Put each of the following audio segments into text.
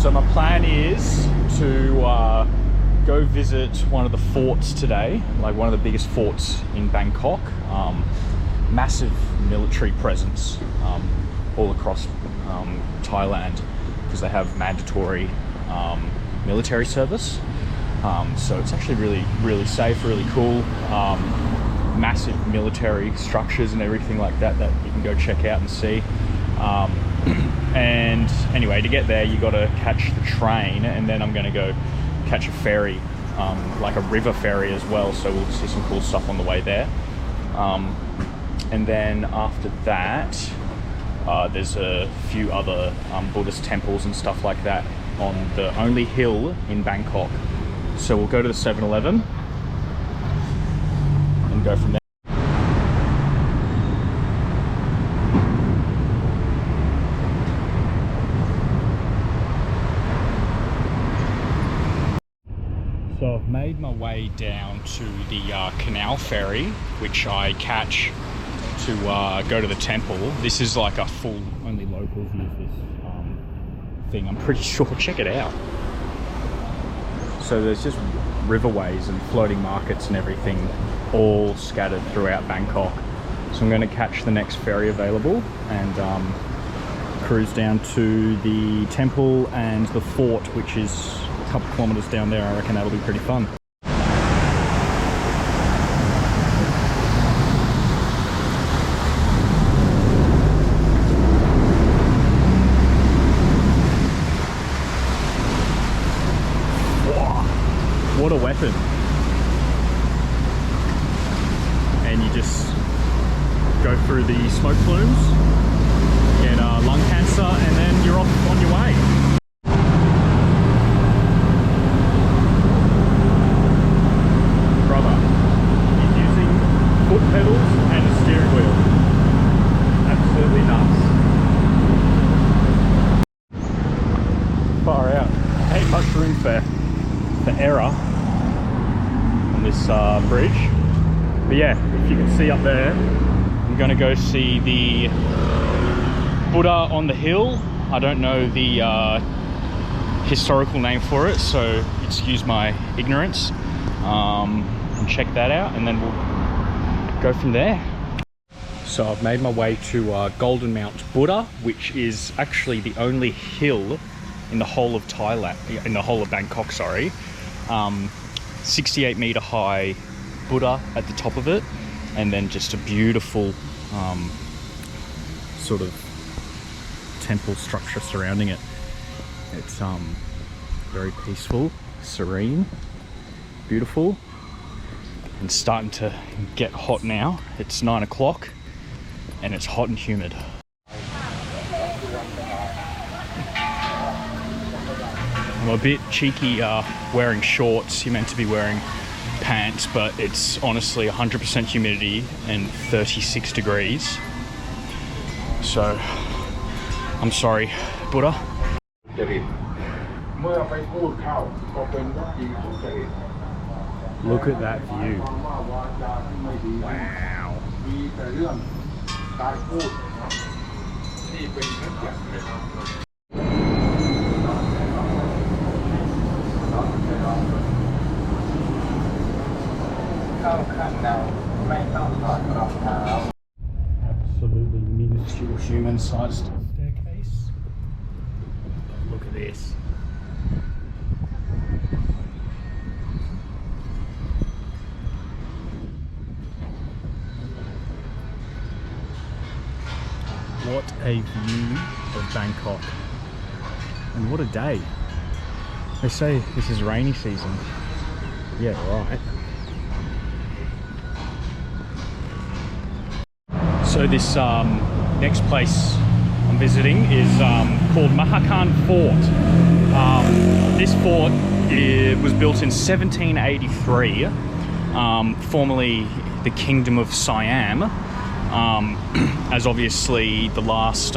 So my plan is to go visit one of the forts today, like one of the biggest forts in Bangkok. Massive military presence all across Thailand, because they have mandatory military service. So it's actually really safe, really cool. Massive military structures and everything like that you can go check out and see. And anyway, to get there you got to catch the train, and then I'm going to go catch a ferry, like a river ferry as well, so we'll see some cool stuff on the way there. And then after that there's a few other Buddhist temples and stuff like that on the only hill in Bangkok. So we'll go to the 7-Eleven and go from there. So I've made my way down to the canal ferry, which I catch to go to the temple. This is like a full, only locals use this thing, I'm pretty sure. Check it out. So there's just riverways and floating markets and everything all scattered throughout Bangkok. So I'm going to catch the next ferry available and cruise down to the temple and the fort, which is a couple kilometers down there. I reckon that'll be pretty fun. What a weapon. And you just go through the smoke plumes, get lung cancer, and then you're off on your way. Brother, he's using foot pedals and a steering wheel. Absolutely nuts. Far out. Ain't much room for error on this bridge, but yeah, if you can see up there, I'm gonna go see the Buddha on the hill. I don't know the historical name for it, so excuse my ignorance, and check that out, and then we'll go from there. So I've made my way to Golden Mount Buddha, which is actually the only hill in the whole of Thailand, in the whole of Bangkok, sorry. 68 meter high Buddha at the top of it, and then just a beautiful sort of temple structure surrounding it. It's very peaceful, serene, beautiful, and starting to get hot now. It's 9 o'clock and it's hot and humid. I'm a bit cheeky wearing shorts. You're meant to be wearing pants, but it's honestly 100% humidity and 36 degrees. So, I'm sorry, Buddha. Look at that view. Wow. Absolutely minuscule human-sized staircase. Look at this. What a view of Bangkok. And what a day. They say this is rainy season. Yeah, right. So this next place I'm visiting is called Mahakan Fort. This fort was built in 1783, formerly the Kingdom of Siam, as obviously the last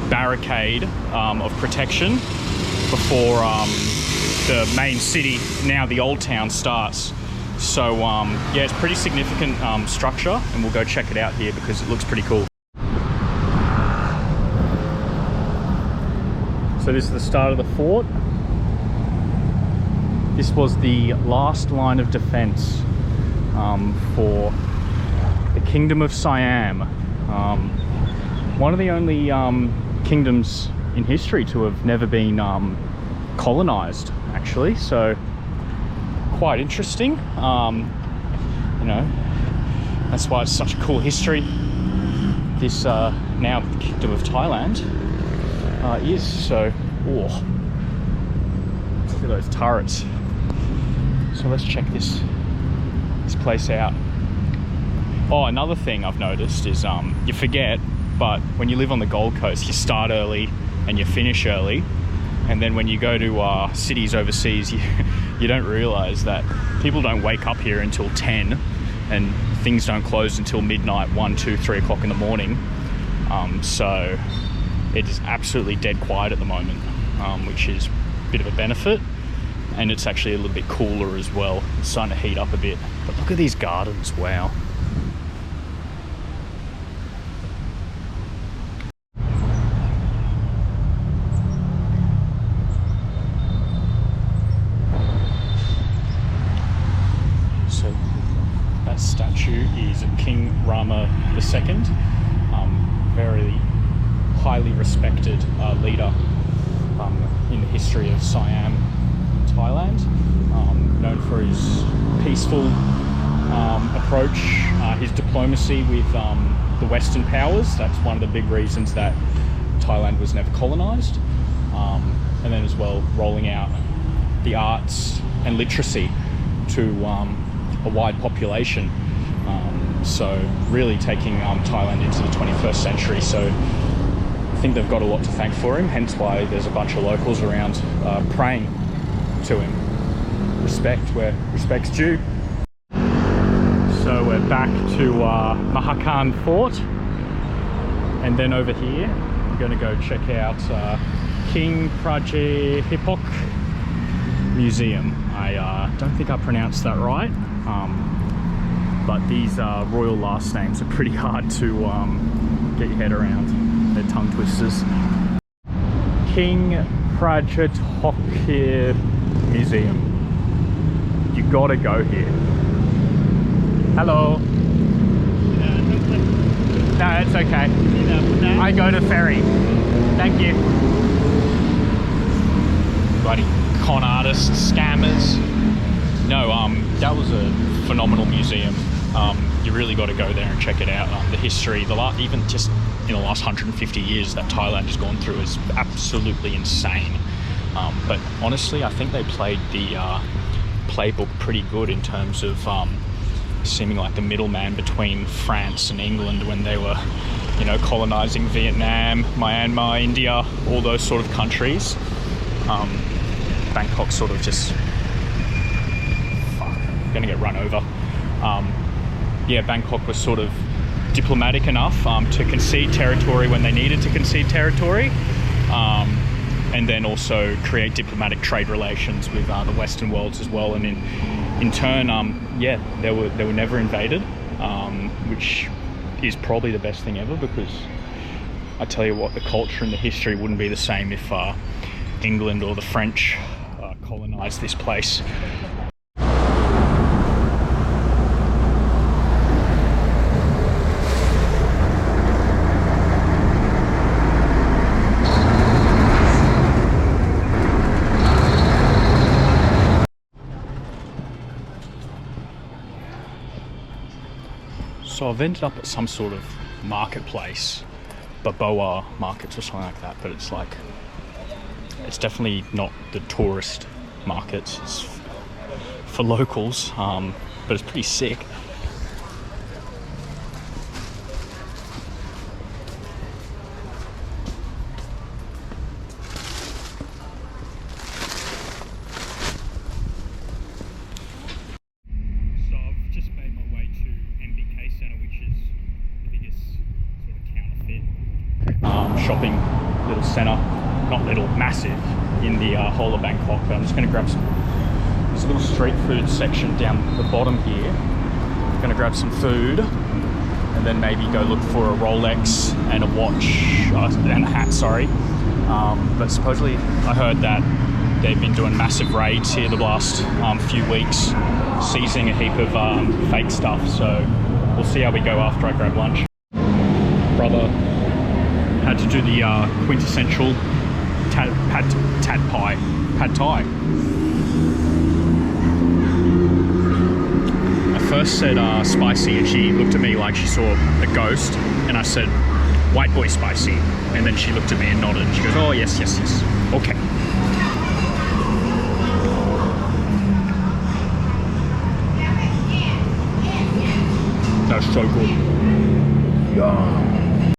barricade of protection before the main city, now the old town, starts. So yeah, it's pretty significant structure, and we'll go check it out here because it looks pretty cool. So So this is the start of the fort. This was the last line of defense for the Kingdom of Siam. One of the only kingdoms in history to have never been colonized, actually. So quite interesting. You know, that's why it's such a cool history. This now the Kingdom of Thailand is. So, oh, look at those turrets. So let's check this place out. Oh, another thing I've noticed is you forget, but when you live on the Gold Coast, you start early and you finish early. And then when you go to cities overseas, you don't realize that people don't wake up here until 10 and things don't close until midnight, 1, 2, 3 o'clock in the morning. So it is absolutely dead quiet at the moment, which is a bit of a benefit. And it's actually a little bit cooler as well. It's starting to heat up a bit. But look at these gardens, wow. So that statue is King Rama II, very highly respected leader in the history of Siam, Thailand, known for his peaceful approach, his diplomacy with the Western powers. That's one of the big reasons that Thailand was never colonized. And then as well, rolling out the arts and literacy to a wide population. So really taking Thailand into the 21st century. So I think they've got a lot to thank for him, hence why there's a bunch of locals around praying to him. Respect where respect's due. So we're back to Mahakan Fort, and then over here we're going to go check out King Prajapahit Museum. I don't think I pronounced that right, but these royal last names are pretty hard to get your head around. They're tongue twisters. King Prajapahit Museum. You gotta go here. Hello. No, it's okay. I go to ferry. Thank you. Bloody con artists, scammers. No, that was a phenomenal museum. You really got to go there and check it out. The history, even just in the last 150 years that Thailand has gone through is absolutely insane. But honestly, I think they played the playbook pretty good in terms of seeming like the middleman between France and England when they were, you know, colonizing Vietnam, Myanmar, India, all those sort of countries. Bangkok sort of just gonna get run over. Yeah, Bangkok was sort of diplomatic enough to concede territory when they needed to concede territory, and then also create diplomatic trade relations with the Western worlds as well. And in turn, yeah, they were never invaded, which is probably the best thing ever, because I tell you what, the culture and the history wouldn't be the same if England or the French colonized this place. So I've ended up at some sort of marketplace, Baboa markets or something like that, but it's like, it's definitely not the tourist markets, it's for locals, but it's pretty sick. Shopping little centre, not little, massive, in the whole of Bangkok. But I'm just going to grab some, there's a little street food section down the bottom here. I'm going to grab some food and then maybe go look for a Rolex and a watch, and a hat, sorry. But supposedly I heard that they've been doing massive raids here the last few weeks, seizing a heap of fake stuff. So we'll see how we go after I grab lunch. Brother had to do the quintessential pad thai. I first said spicy, and she looked at me like she saw a ghost, and I said white boy spicy, and then she looked at me and nodded, and she goes, oh yes, okay. That's so good. Yeah.